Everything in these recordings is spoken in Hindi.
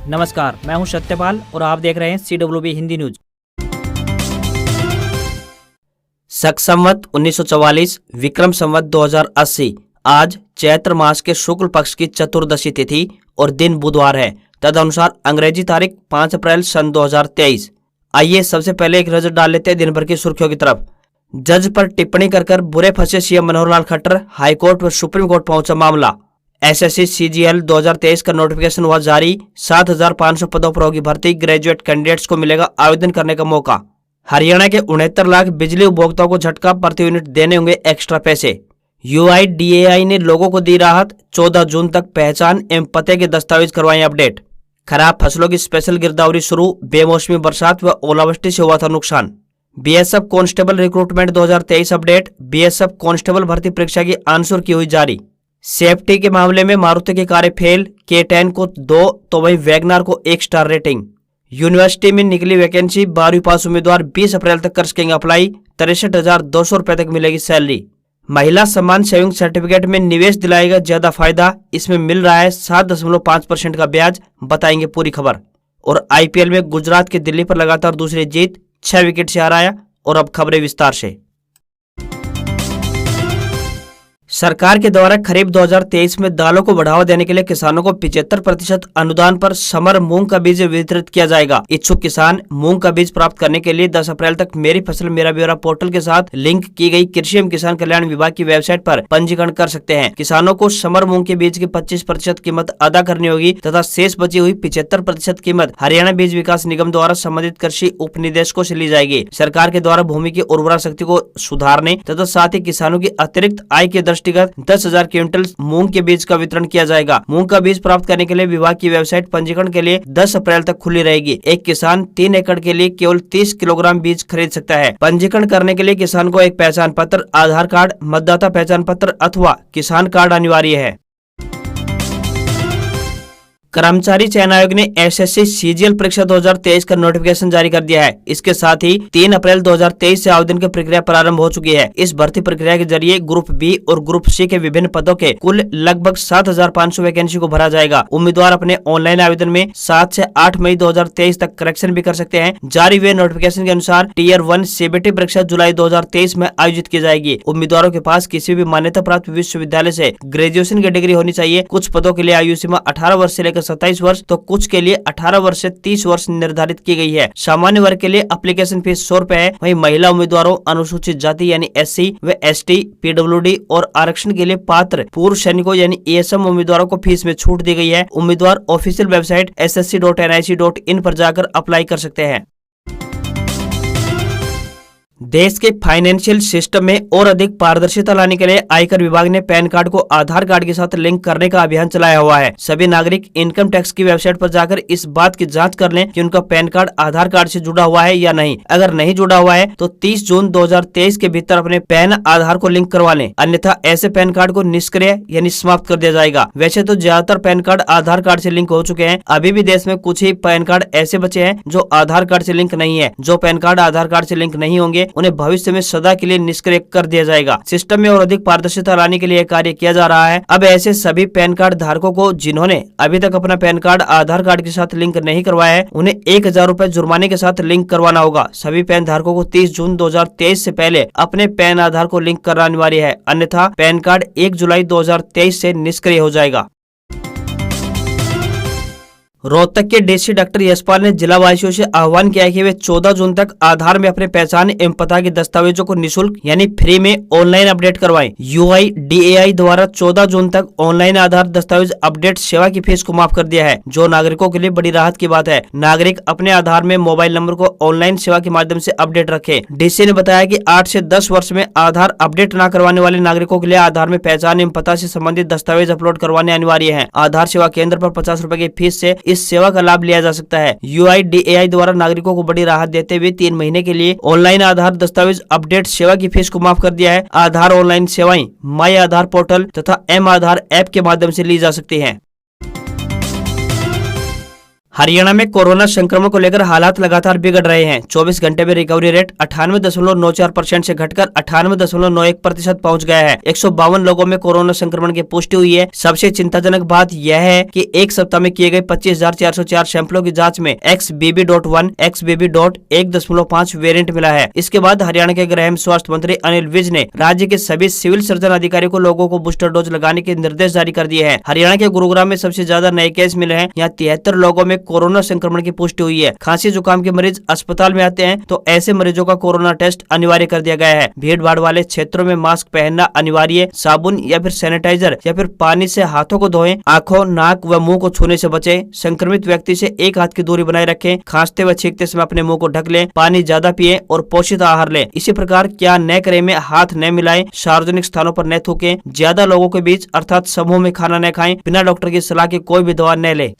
नमस्कार, मैं हूं सत्यपाल और आप देख रहे हैं CWB हिंदी न्यूज। शक संवत 1944 विक्रम संवत 2080 आज चैत्र मास के शुक्ल पक्ष की चतुर्दशी तिथि और दिन बुधवार है। तदनुसार अंग्रेजी तारीख 5 अप्रैल सन 2023। आइए सबसे पहले एक नजर डाल लेते हैं दिन भर की सुर्खियों की तरफ। जज पर टिप्पणी कर बुरे फंसे सीएम मनोहर लाल खट्टर, हाईकोर्ट व सुप्रीम कोर्ट पहुंचा मामला। एसएससी CGL 2023 का नोटिफिकेशन हुआ जारी। 7,500 पदों पर होगी भर्ती। ग्रेजुएट कैंडिडेट्स को मिलेगा आवेदन करने का मौका। हरियाणा के 69 लाख बिजली उपभोक्ताओं को झटका, प्रति यूनिट देने होंगे एक्स्ट्रा पैसे। UIDAI ने लोगों को दी राहत। 14 जून तक पहचान एवं पते के दस्तावेज करवाएं अपडेट। खराब फसलों की स्पेशल गिरदावरी शुरू। बेमौसमी बरसात व ओलावृष्टि से हुआ था नुकसान। BSF constable recruitment 2023 update. BSF constable भर्ती परीक्षा की आंसर की हुई जारी। सेफ्टी के मामले में मारुति की कारें फेल। K10 को 2 तो वही वैगनार को 1 स्टार रेटिंग। यूनिवर्सिटी में निकली वैकेंसी। 12वीं पास उम्मीदवार 20 अप्रैल तक कर सकेंगे अप्लाई। 63,200 रुपए तक मिलेगी सैलरी। महिला सम्मान सेविंग सर्टिफिकेट में निवेश दिलाएगा ज्यादा फायदा। इसमें मिल रहा है 7.5% का ब्याज, बताएंगे पूरी खबर। और IPL में गुजरात की दिल्ली पर लगातार दूसरी जीत, 6 विकेट से हराया। और अब खबरें विस्तार से। सरकार के द्वारा खरीफ 2023 में दालों को बढ़ावा देने के लिए किसानों को 75% अनुदान पर समर मूंग का बीज वितरित किया जाएगा। इच्छुक किसान मूंग का बीज प्राप्त करने के लिए 10 अप्रैल तक मेरी फसल मेरा ब्यौरा पोर्टल के साथ लिंक की गई कृषि एवं किसान कल्याण विभाग की वेबसाइट पर पंजीकरण कर सकते हैं। किसानों को समर मूंग के बीज की 25% कीमत अदा करनी होगी तथा शेष बची हुई 75% कीमत हरियाणा बीज विकास निगम द्वारा संबंधित कृषि उप निदेशकों से ली जाएगी। सरकार के द्वारा भूमि की उर्वरा शक्ति को सुधारने तथा साथ ही किसानों की अतिरिक्त आय के दृष्टिगत 10,000 क्विंटल मूंग के बीज का वितरण किया जाएगा। मूंग का बीज प्राप्त करने के लिए विभाग की वेबसाइट पंजीकरण के लिए 10 अप्रैल तक खुली रहेगी। एक किसान 3 एकड़ के लिए केवल 30 किलोग्राम बीज खरीद सकता है। पंजीकरण करने के लिए किसान को एक पहचान पत्र, आधार कार्ड, मतदाता पहचान पत्र अथवा किसान कार्ड अनिवार्य है। कर्मचारी चयन आयोग ने SSC CGL परीक्षा 2023 का नोटिफिकेशन जारी कर दिया है। इसके साथ ही 3 अप्रैल 2023 से आवेदन की प्रक्रिया प्रारंभ हो चुकी है। इस भर्ती प्रक्रिया के जरिए ग्रुप B और ग्रुप C के विभिन्न पदों के कुल लगभग 7,500 वैकेंसी को भरा जाएगा। उम्मीदवार अपने ऑनलाइन आवेदन में 7 से 8 मई 2023 तक करेक्शन भी कर सकते हैं। जारी हुए नोटिफिकेशन के अनुसार Tier 1 CBT परीक्षा जुलाई 2023 में आयोजित की जाएगी। उम्मीदवारों के पास किसी भी मान्यता प्राप्त विश्वविद्यालय से ग्रेजुएशन की डिग्री होनी चाहिए। कुछ पदों के लिए आयु सीमा 18 वर्ष से 27 वर्ष तो कुछ के लिए 18 वर्ष से 30 वर्ष निर्धारित की गई है। सामान्य वर्ग के लिए एप्लीकेशन फीस 100 रुपए है। वहीं महिला उम्मीदवारों, अनुसूचित जाति यानी SC व ST, PWD और आरक्षण के लिए पात्र पूर्व सैनिकों यानी ASM उम्मीदवारों को फीस में छूट दी गई है। उम्मीदवार ऑफिशियल वेबसाइट ssc.nic.in पर जाकर अप्लाई कर सकते हैं। देश के फाइनेंशियल सिस्टम में और अधिक पारदर्शिता लाने के लिए आयकर विभाग ने पैन कार्ड को आधार कार्ड के साथ लिंक करने का अभियान चलाया हुआ है। सभी नागरिक इनकम टैक्स की वेबसाइट पर जाकर इस बात की जांच कर लें कि उनका पैन कार्ड आधार कार्ड से जुड़ा हुआ है या नहीं। अगर नहीं जुड़ा हुआ है तो 30 जून 2023 के भीतर अपने पैन आधार को लिंक करवा लें, अन्यथा ऐसे पैन कार्ड को निष्क्रिय यानी समाप्त कर दिया जाएगा। वैसे तो ज्यादातर पैन कार्ड आधार कार्ड से लिंक हो चुके हैं। अभी भी देश में कुछ ही पैन कार्ड ऐसे बचे हैं जो आधार कार्ड से लिंक नहीं है। जो पैन कार्ड आधार कार्ड से लिंक नहीं होंगे उन्हें भविष्य में सदा के लिए निष्क्रिय कर दिया जाएगा। सिस्टम में और अधिक पारदर्शिता लाने के लिए कार्य किया जा रहा है। अब ऐसे सभी पैन कार्ड धारकों को जिन्होंने अभी तक अपना पैन कार्ड आधार कार्ड के साथ लिंक नहीं करवाया है, उन्हें 1,000 रुपए जुर्माने के साथ लिंक करवाना होगा। सभी पैन धारकों को 30 जून 2023 से पहले अपने पैन आधार को लिंक करना अनिवार्य है, अन्यथा पैन कार्ड 1 जुलाई 2023 से निष्क्रिय हो जाएगा। रोहतक के DC डॉक्टर यशपाल ने जिला वासियों से आह्वान किया कि वे 14 जून तक आधार में अपने पहचान एवं पता के दस्तावेजों को निःशुल्क यानी फ्री में ऑनलाइन अपडेट करवाएं। UIDAI द्वारा 14 जून तक ऑनलाइन आधार दस्तावेज अपडेट सेवा की फीस को माफ कर दिया है, जो नागरिकों के लिए बड़ी राहत की बात है। नागरिक अपने आधार में मोबाइल नंबर को ऑनलाइन सेवा के माध्यम से अपडेट रखे। DC ने बताया कि 8 से 10 वर्ष में आधार अपडेट न करवाने वाले नागरिकों के लिए आधार में पहचान एवं पता से संबंधित दस्तावेज अपलोड करवाने अनिवार्य है। आधार सेवा केंद्र पर 50 रुपए की फीस से इस सेवा का लाभ लिया जा सकता है। UIDAI द्वारा नागरिकों को बड़ी राहत देते हुए 3 महीने के लिए ऑनलाइन आधार दस्तावेज अपडेट सेवा की फीस को माफ कर दिया है। आधार ऑनलाइन सेवाएं माई आधार पोर्टल तथा M आधार ऐप के माध्यम से ली जा सकती हैं। हरियाणा में कोरोना संक्रमण को लेकर हालात लगातार बिगड़ रहे हैं। 24 घंटे में रिकवरी रेट 98.94% से घटकर 98.91% पहुंच गया है। 152 लोगों में कोरोना संक्रमण की पुष्टि हुई है। सबसे चिंताजनक बात यह है कि एक सप्ताह में किए गए 25,404 सैंपलों की जांच में XBB.1 XBB.1.5 वेरिएंट मिला है। इसके बाद हरियाणा के गृह एवं स्वास्थ्य मंत्री अनिल विज ने राज्य के सभी सिविल सर्जन अधिकारियों को लोगों को बूस्टर डोज लगाने के निर्देश जारी कर दिए हैं। हरियाणा के गुरुग्राम में सबसे ज्यादा नए केस मिले हैं। यहाँ 73 लोगों में कोरोना संक्रमण की पुष्टि हुई है। खांसी जुकाम के मरीज अस्पताल में आते हैं तो ऐसे मरीजों का कोरोना टेस्ट अनिवार्य कर दिया गया है। भीड़ भाड़ वाले क्षेत्रों में मास्क पहनना अनिवार्य, साबुन या फिर सैनिटाइजर या फिर पानी से हाथों को धोएं, आंखों, नाक व मुंह को छूने से बचें, संक्रमित व्यक्ति से 1 हाथ की दूरी बनाए रखें, खांसते व छींकते समय अपने मुंह को ढक लें, पानी ज्यादा पिएं और पोषित आहार लें। इसी प्रकार क्या न करें में हाथ न मिलाएं, सार्वजनिक स्थानों पर न थूकें, ज्यादा लोगों के बीच अर्थात समूह में खाना न खाएं, बिना डॉक्टर की सलाह के कोई भी दवा न लें।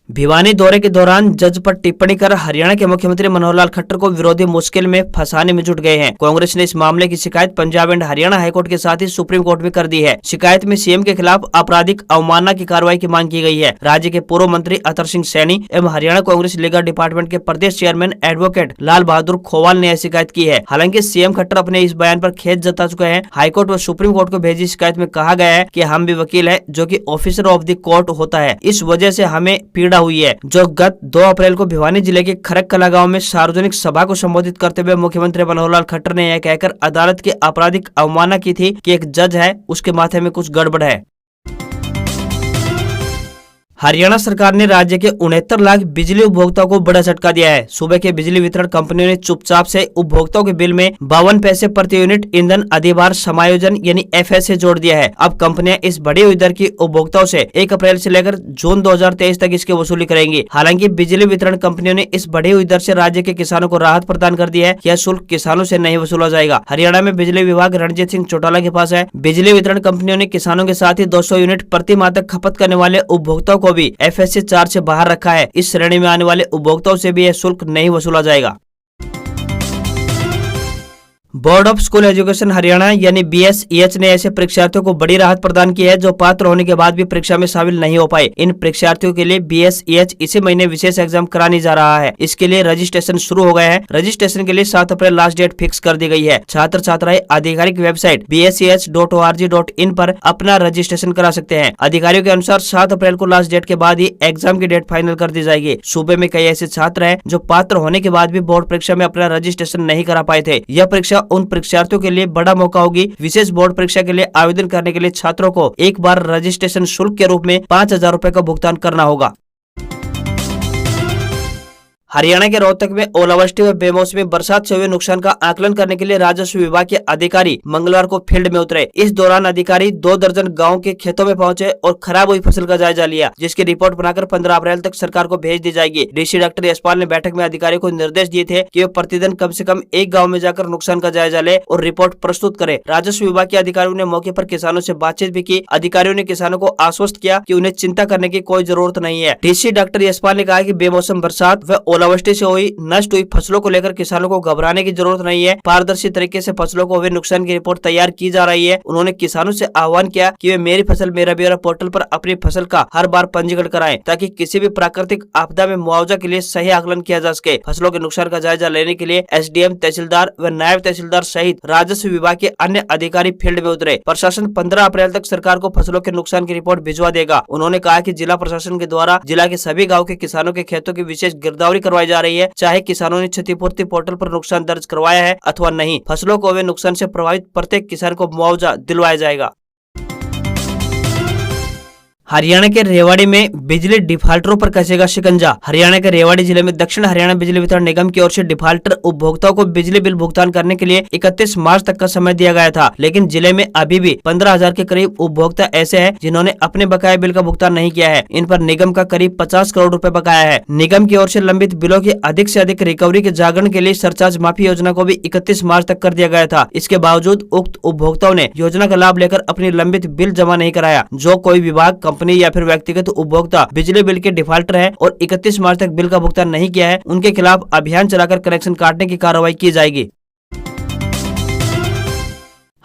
भिवानी दौरे के दौरान जज पर टिप्पणी कर हरियाणा के मुख्यमंत्री मनोहर लाल खट्टर को विरोधी मुश्किल में फंसाने में जुट गए हैं। कांग्रेस ने इस मामले की शिकायत पंजाब एंड हरियाणा हाईकोर्ट के साथ ही सुप्रीम कोर्ट में कर दी है। शिकायत में सीएम के खिलाफ आपराधिक अवमानना की कार्रवाई की मांग की गई है। राज्य के पूर्व मंत्री अतर सिंह सैनी एवं हरियाणा कांग्रेस लीगल डिपार्टमेंट के प्रदेश चेयरमैन एडवोकेट लाल बहादुर खोवाल ने यह शिकायत की है। हालांकि सीएम खट्टर अपने इस बयान पर खेद जता चुके हैं। हाईकोर्ट व सुप्रीम कोर्ट को भेजी शिकायत में कहा गया है कि हम भी वकील है जो कि ऑफिसर ऑफ द कोर्ट होता है, इस वजह से हमें पीड़ा हुई है। जो गत 2 अप्रैल को भिवानी जिले के खरककला गांव में सार्वजनिक सभा को संबोधित करते हुए मुख्यमंत्री मनोहर लाल खट्टर ने यह कहकर अदालत की आपराधिक अवमानना की थी कि एक जज है, उसके माथे में कुछ गड़बड़ है। हरियाणा सरकार ने राज्य के 69 लाख बिजली उपभोक्ताओं को बड़ा झटका दिया है। सूबे के बिजली वितरण कंपनियों ने चुपचाप से उपभोक्ताओं के बिल में 52 पैसे प्रति यूनिट ईंधन अधिभार समायोजन यानी FSA जोड़ दिया है। अब कंपनियां इस बढ़ी हुई दर की उपभोक्ताओं से 1 अप्रैल से लेकर जून 2023 तक इसकी वसूली करेंगी। हालांकि बिजली वितरण कंपनियों ने इस बढ़ी हुई दर से राज्य के किसानों को राहत प्रदान कर दी है। यह शुल्क किसानों से नहीं वसूला जाएगा। हरियाणा में बिजली विभाग रणजीत सिंह चौटाला के पास है। बिजली वितरण कंपनियों ने किसानों के साथ ही 200 यूनिट प्रति माह तक खपत करने वाले उपभोक्ताओं को भी FSA चार्ज से बाहर रखा है। इस श्रेणी में आने वाले उपभोक्ताओं से भी यह शुल्क नहीं वसूला जाएगा। Board of school education Haryana यानी BSEH ने ऐसे परीक्षार्थियों को बड़ी राहत प्रदान की है जो पात्र होने के बाद भी परीक्षा में शामिल नहीं हो पाए। इन परीक्षार्थियों के लिए BSEH इसी महीने विशेष एग्जाम कराने जा रहा है। इसके लिए रजिस्ट्रेशन शुरू हो गया है। रजिस्ट्रेशन के लिए 7 अप्रैल लास्ट डेट फिक्स कर दी गई है। छात्र छात्राएं आधिकारिक वेबसाइट BSEH.org.in पर अपना रजिस्ट्रेशन करा सकते हैं। अधिकारियों के अनुसार 7 अप्रैल को लास्ट डेट के बाद ही एग्जाम की डेट फाइनल कर दी जाएगी। सूबे में कई ऐसे छात्र हैं जो पात्र होने के बाद भी बोर्ड परीक्षा में अपना रजिस्ट्रेशन नहीं करा पाए थे। यह परीक्षा उन परीक्षार्थियों के लिए बड़ा मौका होगी। विशेष बोर्ड परीक्षा के लिए आवेदन करने के लिए छात्रों को एक बार रजिस्ट्रेशन शुल्क के रूप में 5,000 रुपए का भुगतान करना होगा। हरियाणा के रोहतक में ओलावृष्टि व बेमौसमी बरसात से हुए नुकसान का आकलन करने के लिए राजस्व विभाग के अधिकारी मंगलवार को फील्ड में उतरे। इस दौरान अधिकारी 2 दर्जन गांव के खेतों में पहुंचे और खराब हुई फसल का जायजा लिया, जिसकी रिपोर्ट बनाकर 15 अप्रैल तक सरकार को भेज दी जाएगी। डीसी डॉक्टर यशपाल ने बैठक में अधिकारियों को निर्देश दिए थे कि वे प्रतिदिन कम से कम एक गाँव में जाकर नुकसान का जायजा ले और रिपोर्ट प्रस्तुत करे। राजस्व विभाग के अधिकारियों ने मौके पर किसानों से बातचीत भी की। अधिकारियों ने किसानों को आश्वस्त किया कि उन्हें चिंता करने की कोई जरूरत नहीं है। डीसी डॉक्टर यशपाल ने कहा कि बेमौसम बरसात व ओलावृष्टि से हुई नष्ट हुई फसलों को लेकर किसानों को घबराने की जरूरत नहीं है। पारदर्शी तरीके से फसलों को हुए नुकसान की रिपोर्ट तैयार की जा रही है। उन्होंने किसानों से आह्वान किया कि वे मेरी फसल मेरा ब्यौरा पोर्टल पर अपनी फसल का हर बार पंजीकरण कराएं ताकि किसी भी प्राकृतिक आपदा में मुआवजा के लिए सही आकलन किया जा सके। फसलों के नुकसान का जायजा लेने के लिए SDM, तहसीलदार व नायब तहसीलदार सहित राजस्व विभाग के अन्य अधिकारी फील्ड में उतरे। प्रशासन 15 अप्रैल तक सरकार को फसलों के नुकसान की रिपोर्ट भिजवा देगा। उन्होंने कहा कि जिला प्रशासन के द्वारा जिला के सभी गाँव के किसानों के खेतों की विशेष गिरदावरी करवाई जा रही है, चाहे किसानों ने क्षतिपूर्ति पोर्टल पर नुकसान दर्ज करवाया है अथवा नहीं। फसलों को हुए नुकसान से प्रभावित प्रत्येक किसान को मुआवजा दिलवाया जाएगा। हरियाणा के रेवाड़ी में बिजली डिफाल्टरों पर कसेगा शिकंजा। हरियाणा के रेवाड़ी जिले में दक्षिण हरियाणा बिजली वितरण निगम की ओर से डिफाल्टर उपभोक्ताओं को बिजली बिल भुगतान करने के लिए 31 मार्च तक का समय दिया गया था, लेकिन जिले में अभी भी 15,000 के करीब उपभोक्ता ऐसे हैं जिन्होंने अपने बकाया बिल का भुगतान नहीं किया है। इन पर निगम का करीब 50 करोड़ रुपए बकाया है। निगम की ओर से लंबित बिलों की अधिक से अधिक रिकवरी के जागरण के लिए सरचार्ज माफी योजना को भी 31 मार्च तक कर दिया गया था। इसके बावजूद उक्त उपभोक्ताओं ने योजना का लाभ लेकर अपनी लंबित बिल जमा नहीं कराया। जो कोई विभाग, कंपनी या फिर व्यक्तिगत उपभोक्ता बिजली बिल के डिफाल्टर है और 31 मार्च तक बिल का भुगतान नहीं किया है, उनके खिलाफ अभियान चलाकर कनेक्शन काटने की कार्रवाई की जाएगी।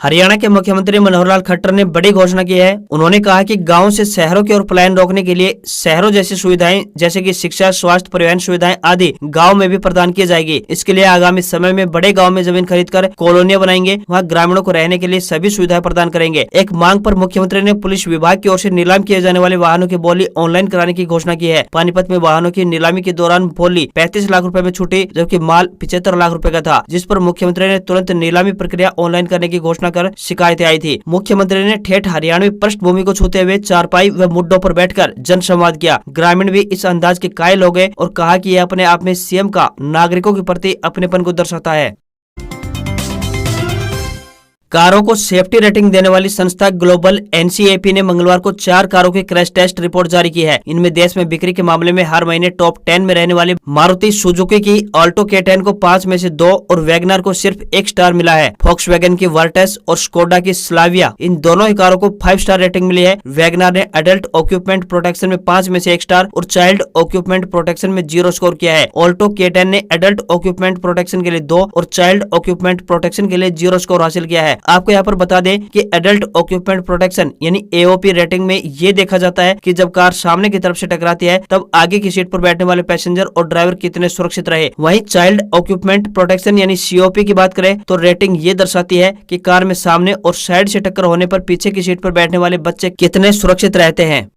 हरियाणा के मुख्यमंत्री मनोहर लाल खट्टर ने बड़ी घोषणा की है। उन्होंने कहा कि गांव से शहरों की ओर पलायन रोकने के लिए शहरों जैसी सुविधाएं जैसे कि शिक्षा, स्वास्थ्य, परिवहन सुविधाएं आदि गांव में भी प्रदान की जाएगी। इसके लिए आगामी समय में बड़े गांव में जमीन खरीदकर कॉलोनियां बनाएंगे, वहां ग्रामीणों को रहने के लिए सभी सुविधाएं प्रदान करेंगे। एक मांग पर मुख्यमंत्री ने पुलिस विभाग की ओर से नीलाम किए जाने वाले वाहनों की बोली ऑनलाइन कराने की घोषणा की है। पानीपत में वाहनों की नीलामी के दौरान बोली 35 लाख रुपए में छूटी, जबकि माल 75 लाख रुपए का था, जिस पर मुख्यमंत्री ने तुरंत नीलामी प्रक्रिया ऑनलाइन करने की घोषणा कर शिकायतें आई थी। मुख्यमंत्री ने ठेठ हरियाणवी पृष्ठभूमि को छूते हुए चारपाई व मुद्दों पर बैठकर जनसंवाद किया। ग्रामीण भी इस अंदाज के कायल हो गए और कहा कि यह अपने आप में सीएम का नागरिकों के प्रति अपनेपन को दर्शाता है। कारों को सेफ्टी रेटिंग देने वाली संस्था ग्लोबल NCAP ने मंगलवार को 4 कारों की क्रैश टेस्ट रिपोर्ट जारी की है। इनमें देश में बिक्री के मामले में हर महीने टॉप 10 में रहने वाली मारुति सुजुकी की ऑल्टो K10 को 5 में से 2 और वैगनर को सिर्फ 1 स्टार मिला है। वोक्सवैगन की वर्टेस और स्कोडा की स्लाविया, इन दोनों ही कारों को 5 स्टार रेटिंग मिली है। वैगनर ने एडल्ट ऑक्यूपमेंट प्रोटेक्शन में 5 में से 1 स्टार और चाइल्ड ऑक्यूपमेंट प्रोटेक्शन में 0 स्कोर किया है। ऑल्टो K10 ने एडल्ट ऑक्यूपमेंट प्रोटेक्शन के लिए 2 और चाइल्ड ऑक्यूपमेंट प्रोटेक्शन के लिए 0 स्कोर हासिल किया है। आपको यहाँ पर बता दें कि एडल्ट ऑक्यूपमेंट प्रोटेक्शन यानी AOP रेटिंग में ये देखा जाता है कि जब कार सामने की तरफ से टकराती है तब आगे की सीट पर बैठने वाले पैसेंजर और ड्राइवर कितने सुरक्षित रहे। वहीं चाइल्ड ऑक्यूपमेंट प्रोटेक्शन यानी COP की बात करें तो रेटिंग ये दर्शाती है कि कार में सामने और साइड से टक्कर होने पर पीछे की सीट पर बैठने वाले बच्चे कितने सुरक्षित रहते हैं।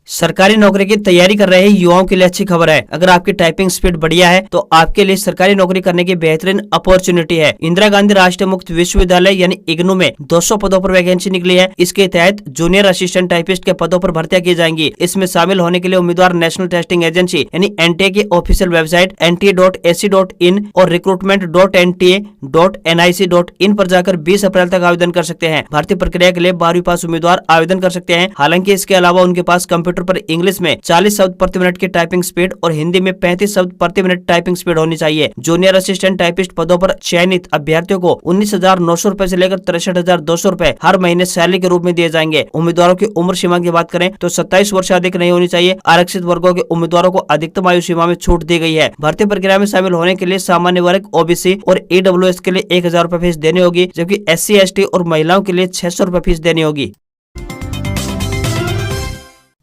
सरकारी नौकरी की तैयारी कर रहे युवाओं के लिए अच्छी खबर है। अगर आपकी टाइपिंग स्पीड बढ़िया है तो आपके लिए सरकारी नौकरी करने की बेहतरीन अपॉर्चुनिटी है। इंदिरा गांधी राष्ट्रीय मुक्त विश्वविद्यालय यानी इग्नू में 200 पदों पर वैकेंसी निकली है। इसके तहत जूनियर असिस्टेंट टाइपिस्ट के पदों पर भर्तियां की जाएंगी। इसमें शामिल होने के लिए उम्मीदवार नेशनल टेस्टिंग एजेंसी यानी NTA की ऑफिशियल वेबसाइट nta.ac.in और recruitment.nta.nic.in पर जाकर 20 अप्रैल तक आवेदन कर सकते हैं। भर्ती प्रक्रिया के लिए 12वीं पास उम्मीदवार आवेदन कर सकते हैं। हालांकि इसके अलावा उनके पास कंप्यूटर पर इंग्लिश में 40 शब्द प्रति मिनट की टाइपिंग स्पीड और हिंदी में 35 शब्द प्रति मिनट टाइपिंग स्पीड होनी चाहिए। जूनियर असिस्टेंट टाइपिस्ट पदों पर चयनित अभ्यर्थियों को 19,900 रूपए से लेकर 63,200 रूपए हर महीने सैलरी के रूप में दिए जाएंगे। उम्मीदवारों की उम्र सीमा की बात करें तो 27 वर्ष से अधिक नहीं होनी चाहिए। आरक्षित वर्गों के उम्मीदवारों को अधिकतम आयु सीमा में छूट दी गई है। भर्ती प्रक्रिया में शामिल होने के लिए सामान्य वर्ग, OBC और EWS के लिए 1,000 रूपए फीस देनी होगी, जबकि SC, ST और महिलाओं के लिए 600 रूपए फीस देनी होगी।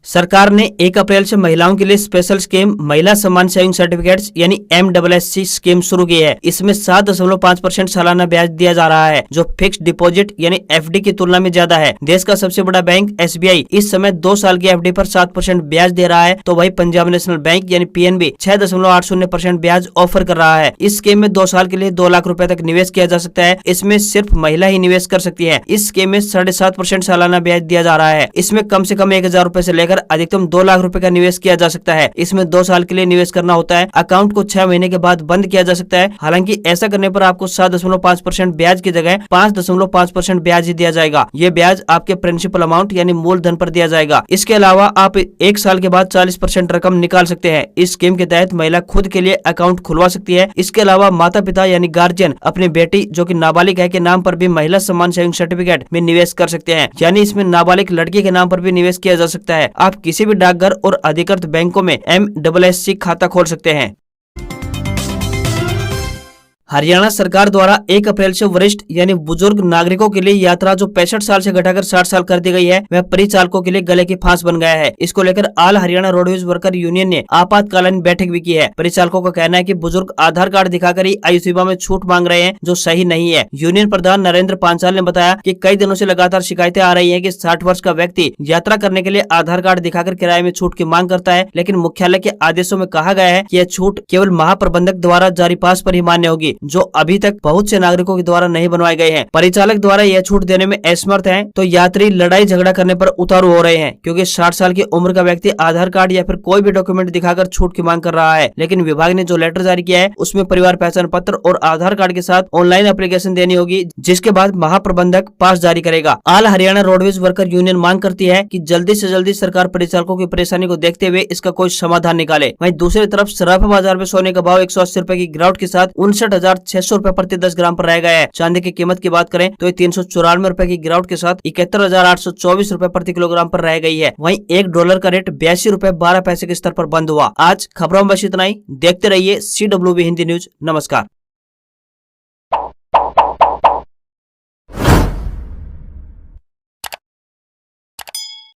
सरकार ने 1 अप्रैल से महिलाओं के लिए स्पेशल स्कीम महिला सम्मान सेविंग सर्टिफिकेट्स यानी MSSC स्कीम शुरू की है। इसमें 7.5% सालाना ब्याज दिया जा रहा है, जो फिक्स्ड डिपॉजिट यानी FD की तुलना में ज्यादा है। देश का सबसे बड़ा बैंक SBI इस समय 2 साल की FD पर 7% ब्याज दे रहा है, तो वही पंजाब नेशनल बैंक यानी PNB 6.80% ब्याज ऑफर कर रहा है। इस स्कीम में 2 साल के लिए 2 लाख रुपए तक निवेश किया जा सकता है। इसमें सिर्फ महिला ही निवेश कर सकती है। इस स्कीम में 7.5% सालाना ब्याज दिया जा रहा है। इसमें कम से कम 1,000 रूपए से लेकर अधिकतम 2 लाख रुपए का निवेश किया जा सकता है। इसमें 2 साल के लिए निवेश करना होता है। अकाउंट को 6 महीने के बाद बंद किया जा सकता है। हालांकि ऐसा करने पर आपको 7.5% ब्याज की जगह 5.5% ब्याज ही दिया जाएगा। ये ब्याज आपके प्रिंसिपल अमाउंट यानी मूलधन पर दिया जाएगा। इसके अलावा आप 1 साल के बाद 40% रकम निकाल सकते हैं। इस स्कीम के तहत महिला खुद के लिए अकाउंट खुलवा सकती है। इसके अलावा माता पिता यानी गार्जियन अपनी बेटी जो कि नाबालिग है के नाम पर भी महिला सम्मान सेविंग सर्टिफिकेट में निवेश कर सकते हैं, यानी इसमें नाबालिग लड़की के नाम पर भी निवेश किया जा सकता है। आप किसी भी डाकघर और अधिकृत बैंकों में MSSC खाता खोल सकते हैं। हरियाणा सरकार द्वारा 1 अप्रैल से वरिष्ठ यानी बुजुर्ग नागरिकों के लिए यात्रा जो 65 साल से घटाकर 60 साल कर दी गई है, वह परिचालकों के लिए गले की फांस बन गया है। इसको लेकर all Haryana roadways worker union ने आपातकालीन बैठक भी की है। परिचालकों का कहना है कि बुजुर्ग आधार कार्ड दिखाकर ही आयु सीमा में छूट मांग रहे हैं, जो सही नहीं है। यूनियन प्रधान नरेंद्र पांचाल ने बताया कि कई दिनों से लगातार शिकायतें आ रही है कि 60 वर्ष का व्यक्ति यात्रा करने के लिए आधार कार्ड दिखाकर किराए में छूट की मांग करता है, लेकिन मुख्यालय के आदेशों में कहा गया है कि यह छूट केवल महाप्रबंधक द्वारा जारी पास पर ही मान्य होगी, जो अभी तक बहुत से नागरिकों के द्वारा नहीं बनवाए गए हैं। परिचालक द्वारा यह छूट देने में असमर्थ हैं, तो यात्री लड़ाई झगड़ा करने पर उतारू हो रहे हैं, क्योंकि 60 साल की उम्र का व्यक्ति आधार कार्ड या फिर कोई भी डॉक्यूमेंट दिखाकर छूट की मांग कर रहा है। लेकिन विभाग ने जो लेटर जारी किया है उसमें परिवार पहचान पत्र और आधार कार्ड के साथ ऑनलाइन एप्लीकेशन देनी होगी, जिसके बाद महाप्रबंधक पास जारी करेगा। All Haryana roadways worker union मांग करती है कि जल्दी से जल्दी सरकार परिचालकों की परेशानी को देखते हुए इसका कोई समाधान निकाले। वहीं दूसरी तरफ सराफा बाजार में सोने का भाव 180 रुपए की गिरावट के साथ 59,600 रुपए प्रति 10 ग्राम पर रह गया है। चांदी की कीमत की बात करें तो 394 रुपए की गिरावट के साथ 71,824 रुपए प्रति किलोग्राम पर रह गई है। वहीं $1 का रेट 82 रुपए 12 पैसे के स्तर पर बंद हुआ। आज खबरों में बस इतना ही। देखते रहिए CWB हिंदी न्यूज। नमस्कार।